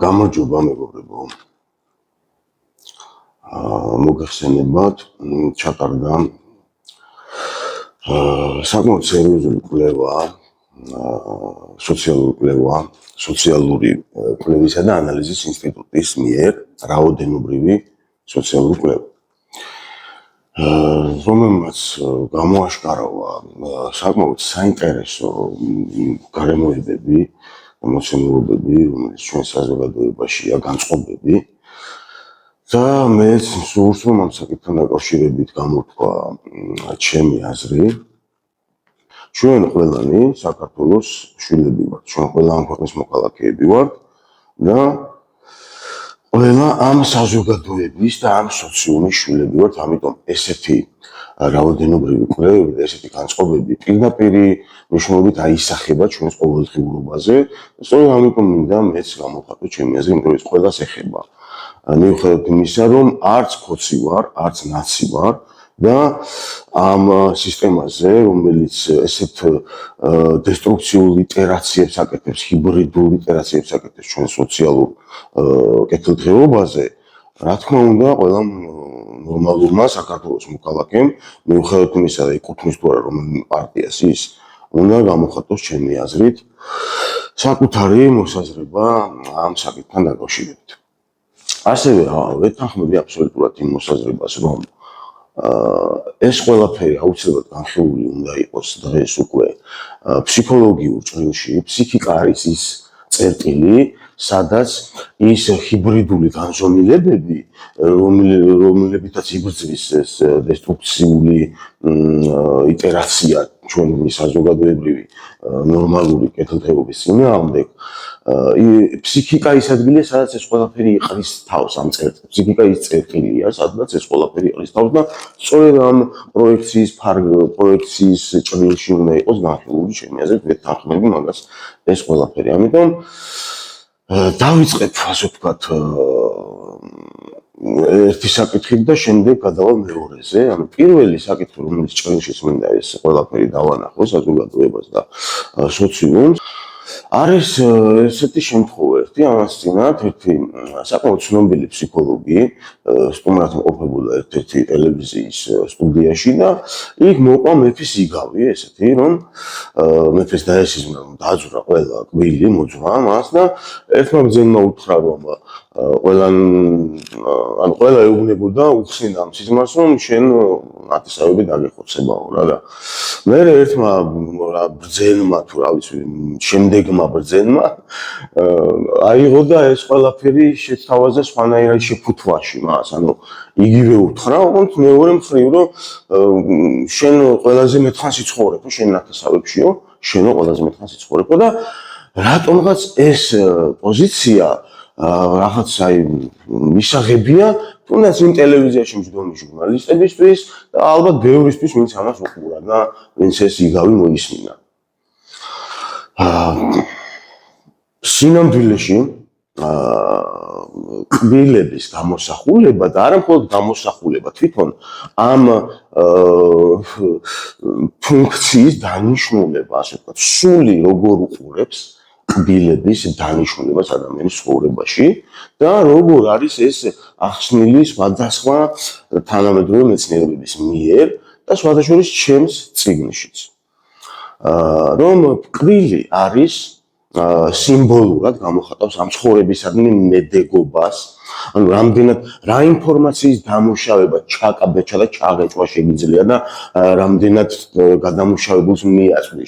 გამარჯობა მეგობრებო. მოგეხსენებათ, ჩატარდა საკმაოდ სერიოზული კვლევა, სოციალური კვლევისა და ანალიზის ინსტიტუტის მიერ რაოდენობრივი სოციალური კვლევა. რომელმაც გამოაშკარავა საკმაოდ საინტერესო გარემოებები, მოცემულობები, რომელიც ჩვენ საზოგადოებაშია განწყობები და მეც სურს რომ ამ საკითხთან დაკავშირებით გამოთქვა ჩემი აზრი. ჩვენ ყველანი საქართველოს შვილები ვართ, ჩვენ ყველა ამ ქვეყნის მოქალაქეები ვართ და ყველა ამ საზოგადოების და ამ სოციუმის შვილები ვართ, ამიტომ ესეთი რაოდენობრივი კვლევები და ესეთი განწყობები პირდაპირ მნიშვნელობით აისახება ჩვენს ყოველდღიურობაზე. სწორედ ამიტომ მინდა მეც გამოვხატო ჩემი აზრი, იმიტომ რომ ეს ყველას ეხება. მიუხედავად იმისა, რომ არც ქოცი ვარ, არც ნაცი ვარ და ამ სისტემაზე, რომელიც ესეთ დესტრუქციულ iterაციებს აკეთებს, ჰიბრიდულ iterაციებს აკეთებს ჩვენ სოციალურ კეთილდღეობაზე, რა თქმა უნდა, ყველა ნორმალურმა საქართველოს მოქალაქემ, მიუხედავად იმისა, ეკუთვნის თუ არა რომელ პარტიას ის, უნდა გამოხატოს ჩემი აზრით საკუთარი მოსაზრება ამ საკითხთან დაკავშირებით. ასევე ვეთანხმები აბსოლუტურად იმ მოსაზრებას, რომ ეს ყველაფერი აუცილებლად განხილული უნდა იყოს დღეს უკვე ფსიქოლოგიურ ჭრილში. ფსიქიკა არის ის წერტილი, სადაც ის ჰიბრიდული განზომილებები, რომლებითაც იბრძვის ეს დესტრუქციული iterაცია ჩვენი საზოგადოებრივი ნორმალური კეთილდღეობის წინააღმდეგ, ფსიქიკა ის ადგილია, სადაც ეს ყველაფერი იყრის თავს ამ წერტილს. ფსიქიკა ის წერტილია, სადაც ეს ყველაფერი იყრის თავს და სწორედ ამ პროექციის ჭრილში უნდა იყოს განხილული ჩემი აზრით, ვეთანხმები მაგას ეს ყველაფერი. ამიტომ დავიწყებ, ასე ვთქვათ, ერთი საკითხით და შემდეგ გადავალ მეორეზე. ანუ პირველი საკითხი, რომელიც ჭრილშიც მინდა ეს ყველაფერი დავანახო საზოგადოებას და სოციუმს, არის ესეთი შემთხვევა ერთი, ამას წინათ ერთი საკმაოდ ცნობილი ფსიქოლოგი სტუმრად მყოფებოდა ერთ-ერთი ტელევიზიის სტუდიაში და იქ მოყვა მეფის იგავი, ესეთი, რომ მეფეს დაესიზმრა, რომ დაძვრა ყველა კვილი, მოძვრა მას და ერთმა ბრძენმა უთხრა, რომ ყველა ეუბნებოდა უხსნიდა ამ სიზმარს, რომ შენ ნათესავები დაგეხოცებაო რა და მე ერთმა ბრძენმა თუ რა ვიცი შემდეგმა ბრძენმა აიღო და ეს ყველაფერი შეთავაზა სხვანაირად შეფუთვაში მას. ანუ იგივე უთხრა, ოღონდ მეორე მხრივ, რომ შენ ყველაზე მეტხანს იცხოვრებო, შენ ნათესავებშიო, შენო ყველაზე მეტხანს იცხოვრებო და რატომღაც ეს პოზიცია რაღაც მისაღებია თუნდაც იმ ტელევიზიაში მჯდომი ჟურნალისტებისთვის და ალბათ ბევრისთვის, ვინც ამას უყურა და ვინც ეს იგავი მოისმინა. სინამდვილეში კბილების გამოსახულება და არა მხოლოდ გამოსახულება, თვითონ ამ ფუნქციის დანიშნულება, ასე ვთქვათ, სული როგორ უყურებს კბილების დანიშნულებას ადამიანის ცხოვრებაში და როგორ არის ეს ახსნილი სხვადასხვა თანამედროვე მეცნიერებების მიერ და სხვადასხვა ჩემს წიგნშიც. რომ კბილი არის სიმბოლურად გამოხატავს ამ ცხოვრებისადმი მედეგობას, ანუ რამდენად რა ინფორმაციის დამუშავება ჩაკაბეჭა და ჩაღეჭვა შეგიძლია და რამდენად გადამუშავებულს მიაწვდი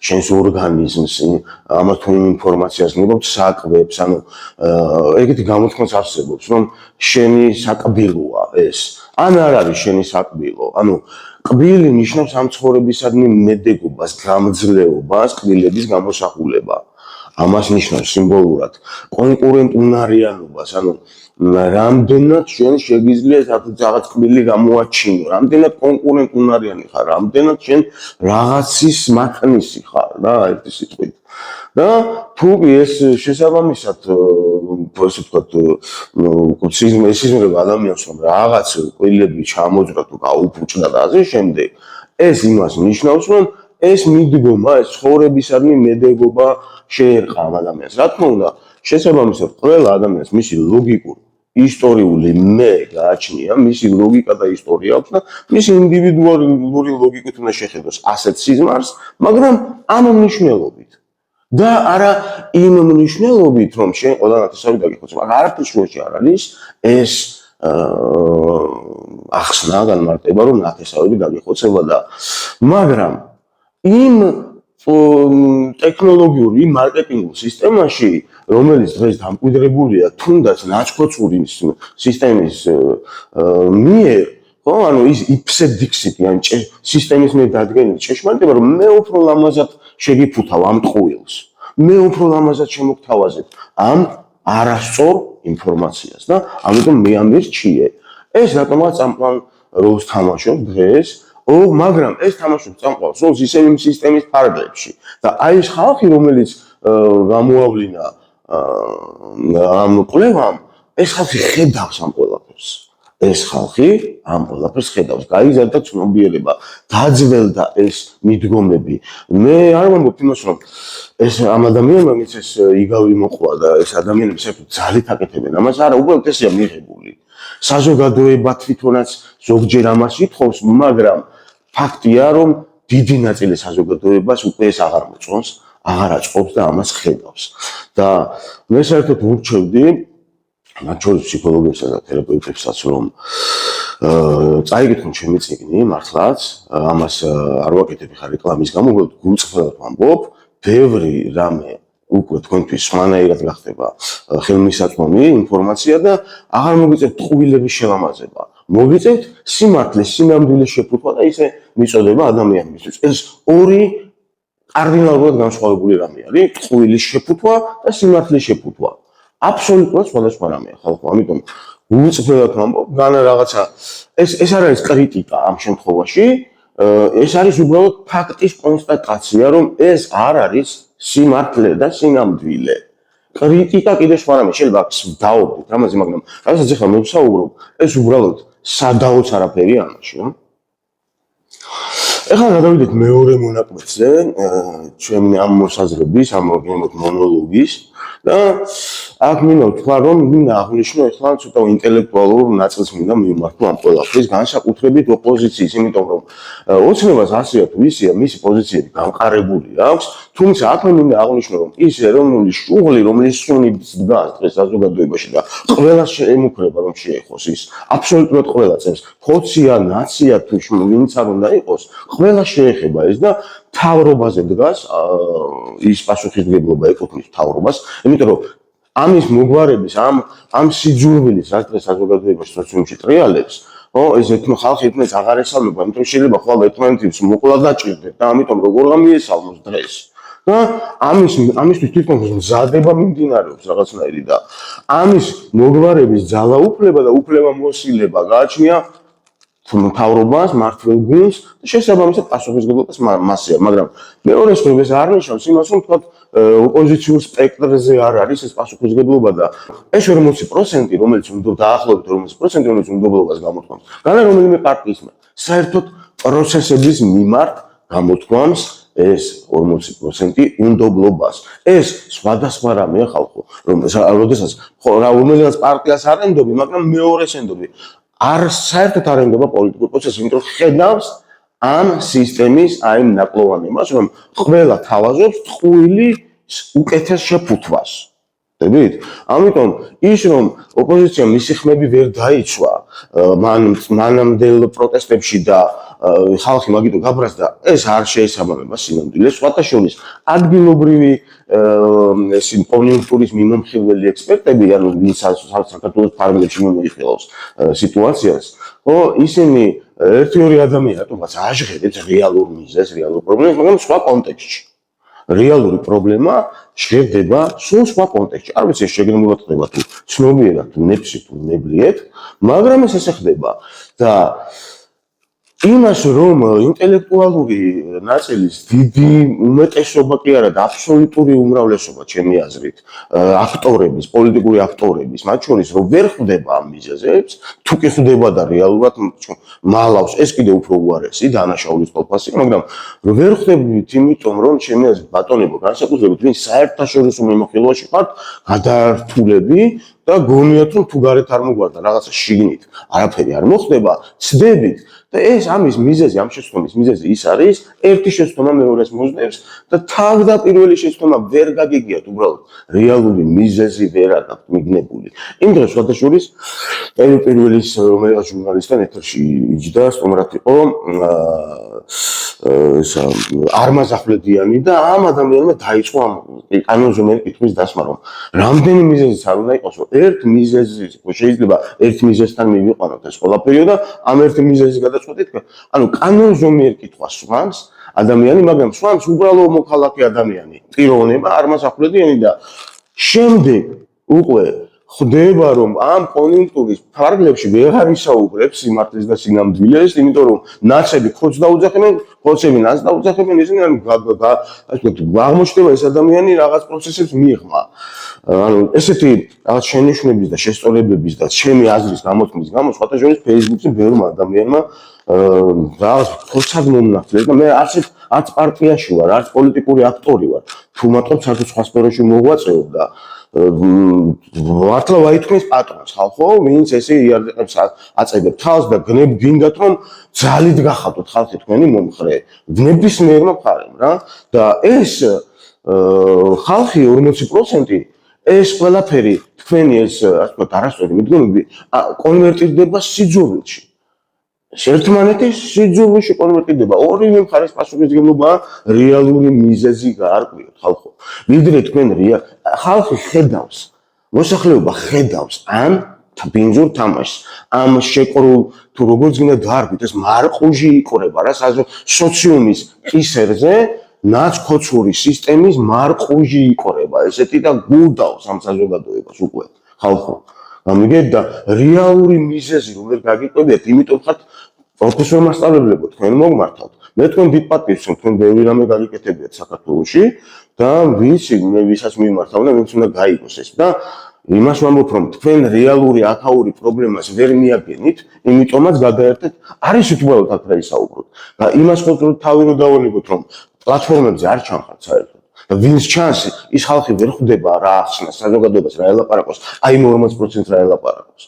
შენს ორგანიზმს, ამას თუ ინფორმაციას მიღებთ საკვებს, ანუ ეგეთი გამოთქმაც არსებობს, რომ შენი საკბილოა ეს, ან არ არის შენი საკბილო, ანუ კბილი ნიშნავს ამ ცხოვრებისადმი მედეგობას, გამძლეობას, კბილების გამოსახულება. ამას ნიშნავს სიმბოლურად კონკურენტუნარიანობას, ანუ რამდენად შენ შეგიძლია რაღაც კბილი გამოაჩინო, რამდენად კონკურენტუნარიანი ხარ, რამდენად შენ რაღაცის მათნისი ხარ რა ერთი სიტყვით. და თუ ეს შესაბამისად, ასე ვთქვათ, სიზმრება ადამიანს, რომ რაღაც კბილები ჩამოძვრა თუ გაუფუჭდა და ასე შემდეგ, ეს იმას ნიშნავს, რომ ეს მიდგომა, ეს ცხოვრებისადმი მედეგობა შეერყა ამ ადამიანს. რა თქმა უნდა, შესაბამისად ყველა ადამიანს მისი ლოგიკური ისტორიული მე გააჩნია, მისი ლოგიკა და ისტორია აქვს და მისი ინდივიდუალური ლოგიკით უნდა შეხედოს ასეთ სიზმარს, მაგრამ ამ მნიშვნელობით და არა იმ მნიშვნელობით, რომ შენ ყველა ნათესავი დაგიხოცებ. არაფერს შუაში არ არის ეს ახსნა განმარტება, რომ ნათესავები დაგიხოცება და მაგრამ იმ ტექნოლოგიურ იმ მარკეტინგულ სისტემაში, რომელიც დღეს დამკვიდრებულია თუნდაც ნაჩქოცური სისტემის მიერ, ხო, ანუ ის იფსედიქსიტი ან სისტემის მიერ დადგენილი ჭეშმარიტება, რომ მე უფრო ლამაზად შეგიფუთავ ამ ტყუილს. მე უფრო ლამაზად შემოგთავაზებ ამ არასწორ ინფორმაციას და ამიტომ მე ამირჩიე. ეს რატომღაც წამყვან როლს თამაშობს დღეს, მაგრამ ეს თამაშობს წამყვან როლს ისევ იმ სისტემის ფარგლებში. და აი ეს ხალხი, რომელიც გამოავლინა ამ კვლევამ, ეს ხალხი ხედავს ამ ყველაფერს. ეს ხალხი ამ ყველაფერს ხედავს. გაიზარდა ცნობიერება, დაძველდა ეს მიდგომები. მე არ ვამბობ იმას, რომ ეს ამ ადამიანმა მის ეს იგავი მოყვა და ეს ადამიანები საერთოდ ძალით აკეთებენ ამას. არა, უბრალოდ ესეა მიღებული. საზოგადოება თვითონაც ზოგჯერ ამას ითხოვს, მაგრამ ფაქტია, რომ დიდი ნაწილი საზოგადოებას უკვე ეს აღარ მოწონს, აღარ აწყობს და ამას ხედავს. და მე საერთოდ ვურჩევდი მათ შორის ფსიქოლოგებსა და თერაპევტებსაც, რომ წაიგეთონ ჩემი წიგნი, მართლაც, ამას არ ვაკეთებ ხარ რეკლამის გამო, გულწრფელად ვამბობ, ბევრი რამე უკვე თქვენთვის სხვანაირად გახდება ხელმისაწვდომი ინფორმაცია და აღარ მოგიწევთ ტყუილების შელამაზება. მოგიწევთ სიმართლის, სინამდვილის შეფუთვა და ისე მიწოდება ადამიანისთვის. ეს ორი კარდინალურად განსხვავებული რამე არის, ტყუილის შეფუთვა და სიმართლის შეფუთვა. აბსოლუტურად სხვადასხვა რამეა ხალხო, ამიტომ გულწრფელად ვამბობ, რაღაცა ეს არ არის კრიტიკა ამ შემთხვევაში, ეს არის უბრალოდ ფაქტის კონსტატაცია, რომ ეს არ არის სიმართლე და სინამდვილე. კრიტიკა კიდე სხვა რამე, შეიძლება დავობდით ამაზე, მაგრამ რასაც ახლა მე ვსაუბრობ, ეს უბრალოდ სადაოც არაფერი ამაში, რა. ეხლა გადავიდეთ მეორე მონაკვეთზე, ჩემი ამ მოსაზრების, ამ მონოლოგის და აქ მინდა ვთქვა, რომ მინდა აღვნიშნო ეხლა ცოტა ინტელექტუალურ ნაწილს მინდა მივმართო ამ ყველაფრის, განსაკუთრებით ოპოზიციის, იმიტომ რომ ოცნებას ასეა თუ ისეა, მისი პოზიციები გამყარებული აქვს, თუმცა აქ მინდა აღვნიშნო, რომ ის ეროვნული შუღლი, რომელიც სუნით დგას დღეს საზოგადოებაში და ყველას შეემუქრება, რომ შეეხოს ის, აბსოლუტურად ყველა წევს, ხოცია, ნაცია თუ ვინც არ უნდა იყოს, ყველა შეეხება ეს და თავრობაზე დგას ის პასუხისმგებლობა ეკუთვნის თავრობას, იმიტომ რომ ამის მოგვარების, ამ სიძულვილის რაც დღეს საზოგადოებაში სოციუმში ტრიალებს, ეს ხალხი ერთმანეთს აღარ ესალმება, იმიტომ შეიძლება ხვალ ერთმანეთის მოყლა დაჭირდეთ და ამიტომ როგორ გამიესალმოს დღეს. და ამისთვის თვითონ მზადება მიმდინარეობს რაღაცნაირი და ამის მოგვარების ძალაუფლება და უფლებამოსილება გააჩნია მთავრობას, მმართველ გუნდს და შესაბამისად პასუხისმგებლობას მასეა, მაგრამ მეორე მხრივ ეს არ ნიშნავს იმას, რომ თქვათ ოპოზიციურ სპექტრზე არ არის ეს პასუხისმგებლობა და ეს 40%, რომელიც უნდა დაახლოებით 40%, რომელიც უნდობლობას გამოთქვამს, განა რომელიმე პარტიის საერთოდ პროცესების მიმართ გამოთქვამს ეს 40% უნდობლობას. ეს სხვადასხვა რამეა ხალხო, როდესაც რომელიღაც პარტიას არ ენდობი, მაგრამ მეორეს ენდობი. არ საერთოდ არ ენდობა პოლიტიკურ პროცესს, იმიტომ ხედავს ამ სისტემის აი ნაკლოვანებას, რომ ყველა თავაზობს ტყუილი უკეთეს შეფუთვას. ხდებით? ამიტომ ის რომ ოპოზიცია მისი ხმები ვერ დაიცვა მანამდელ პროტესტებში და ხალხი მაგიტო გაბრაზდა, ეს არ შეესაბამება სინამდვილეს. სხვათა შორის ადგილობრივი კონიუნქტურის მიმომხილველი ექსპერტები, ანუ ვინც საქართველოს ფარგლებში მიმოიხილავს სიტუაციას, ისინი ერთი-ორი ადამიანი რატომაც აჟღერებს რეალურ მიზეზს, რეალურ პრობლემას, მაგრამ სხვა კონტექსტში. რეალური პრობლემა შეგდება სულ სხვა კონტექსტში. არ ვიცი ეს შეგნებულად ხდება თუ ცნობიერად, თუ ნეფსი, თუ ნებლიეთ, მაგრამ ეს ესე ხდება და იმას რომ ინტელექტუალური ნაწილის დიდი უმეტესობა კი არა და აბსოლუტური უმრავლესობა ჩემი აზრით აქტორების, პოლიტიკური აქტორების, მათ შორის რომ ვერ ხვდება ამ მიზეზებს, თუ კი ხვდება და რეალურად მალავს, ეს კიდე უფრო უარესი დანაშაულის ყოფასია, მაგრამ რომ ვერ ხვდებით, იმიტომ რომ ჩემი აზრით ბატონებო, განსაკუთრებით ვინ საერთაშორისო მიმოხილვაში ხართ, გადაართულები და გონიათ რომ თუ გარეთ არ მოგვარდა რაღაცა შიგნით, არაფერი არ მოხდება, ცდებით და ეს ამის მიზეზი, ამ შეცდომის მიზეზი ის არის, ერთი შეცდომა მეორეს მოსდევს და თავდაპირველი შეცდომა ვერ გაგიგიათ უბრალოდ რეალური მიზეზი ვერ აქვთ მიგნებული. იმ დროს შუადაშორის პირველის რომელიც ჟურნალისტთან ეთერში იჯდა, სტუმრად იყო არმაზახვლედიანი და ამ ადამიანმა დაიწყო ამ კანონზომიერი კითხვის დასმა, რომ რამდენი მიზეზიც არ უნდა იყოს, რომ ერთ მიზეზის შეიძლება ერთ მიზეზთან მივიყვანოთ ეს ყველაფერი და ამ ერთ მიზეზის გადაწყვეტით, ანუ კანონზომიერ კითხვას swams ადამიანი, მაგრამ swams უბრალოდ მოქალაქე ადამიანი, პიროვნება, არმაზახვლედიანი და შემდეგ უკვე ხდება რომ ამ კონიუნქტურის ფარგლებში ვეღარ ისაუბრებს სიმართლეს და სინამდვილეს, იმიტომ რომ ნაცები ხოც დაუძახებენ, ხოცები ნაც დაუძახებენ, ისინი აღმოჩნდება ეს ადამიანი რაღაც პროცესებს მიიღმა. ანუ ესეთი რაღაც შენიშვნების და შესწორებების და ჩემი აზრის გამოთქმის გამო სხვათაშორის Facebook-ზე ბევრმა ადამიანმა რაღაც ხოცად მომნახეს და მე არც პარტიაში ვარ, არც პოლიტიკური აქტორი ვარ. თუ მარტო საერთოდ სხვა სფეროში მოღვაწეობ და მართლა ვაითქმის პატრონს ხალხო, ვინც ესე იარდეყებს აწებებ თავს და გინდათ რომ ძალით გახავდოთ ხალხი თქვენი მომხრე, ნებისმიერმა მხარემ რა და ეს ხალხი 40% ეს ყველაფერი თქვენი ეს ასე ვთქვათ არასწორი მიდგომები კონვერტირდება სიძულვილში. ერთმანეთის სიძულვილში კონვერტირდება. ორივე მხარეს პასუხისმგებლობაა რეალური მიზეზი გაარკვიოთ ხალხო. ვიდრე თქვენ ხალხი ხედავს, მოსახლეობა ხედავს ამ ბინძურ თამაშს, ამ შეკრულ თუ როგორც გინდა დაარქვით, ეს მარყუჟი იყრება რა სოციუმის კისერზე, ნაცქოცური სისტემის მარყუჟი იყრება, ესეთი და გულდავს ამ საზოგადოებას უკვე ხალხო. გამიგეთ და რეალური მიზეზი რომ ვერ გაგიყვებიათ, იმიტომ ხართ პროფესორ მასწავლებლებო, თქვენ მოგმართავთ. მე თქვენ დიდ პატივს თქვენ ბევრი რამე გაგიკეთებიათ საქართველოში და ვიცი მე ვისაც მიმართავ და ვინც უნდა გაიგოს ეს და იმას ვამბობ რომ თქვენ რეალური აკაური პრობლემას ვერ მიაგენით, იმიტომაც გადაერთეთ, არის უბრალოდ აქ რა ისაუბროთ. და იმას ხოთროთ თავი რომ დავანებოთ რომ პლატფორმებზე არ ჩანხართ საერთოდ. და ვინც ჩანს, ის ხალხი ვერ ხვდება რა ახსნას საზოგადოებას რა ელაპარაკოს, აი 40% რა ელაპარაკოს.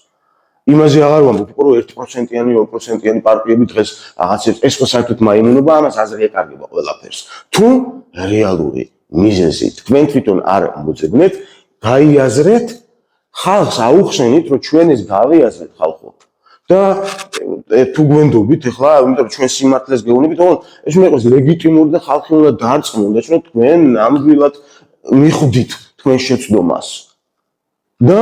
იმაზე აღარ ვამბობ, რომ 1%-იანი, 2%-იანი პარტიები დღეს რაღაცებს ეს ხო საერთოდ მაიმუნობა, ამას აზრი ეკარგება ყველაფერს. თუ რეალური მიზეზი თქვენ თვითონ არ მოძებნეთ, გაიაზრეთ, ხალხს აუხსენით, რომ ჩვენ ეს გავიაზრეთ ხალხო. და თუ გვენდობით ახლა, იმიტომ რომ ჩვენ სიმართლეს გეუბნებით, თქო, ეს უნდა იყოს ლეგიტიმური და ხალხი უნდა დაარწმუნდეს, რომ თქვენ ნამდვილად მიხვდით თქვენ შეცდომას. და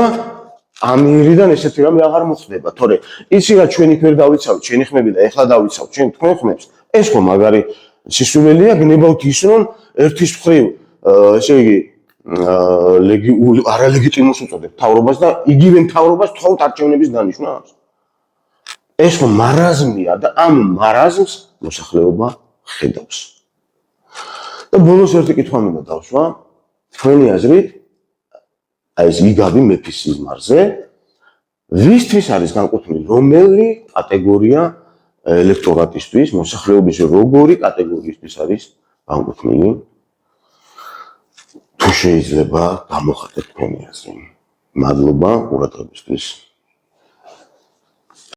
ამირიდან ესეთი რამე აღარ მოხდება, თორე იცი რა ჩვენ იქ ვერ დავიცავთ, შენი ხმები და ეხლა დავიცავთ, ჩვენ თქვენ ხმებს. ეს ხო მაგარი სისულელია, გნებავთ ის რომ ერთის მხრივ, ესე იგი არალეგიტიმურს უწოდებ მთავრობას და იგივე მთავრობას თხოვთ არჩევნების დანიშვნას. ეს ხო მარაზმია და ამ მარაზმს მოსახლეობა ხედავს. და ბოლოს ერთი კითხვა მინდა დავსვა, თქვენი აზრით აი ეს იგავი მეფის სიზმარზე, ვისთვის არის განკუთვნილი რომელი კატეგორია ელექტორატისთვის, მოსახლეობის როგორი კატეგორიისთვის არის განკუთვნილი? თუ შეიძლება გამოხატეთ თქვენი აზრი. მადლობა ყურადღებისთვის.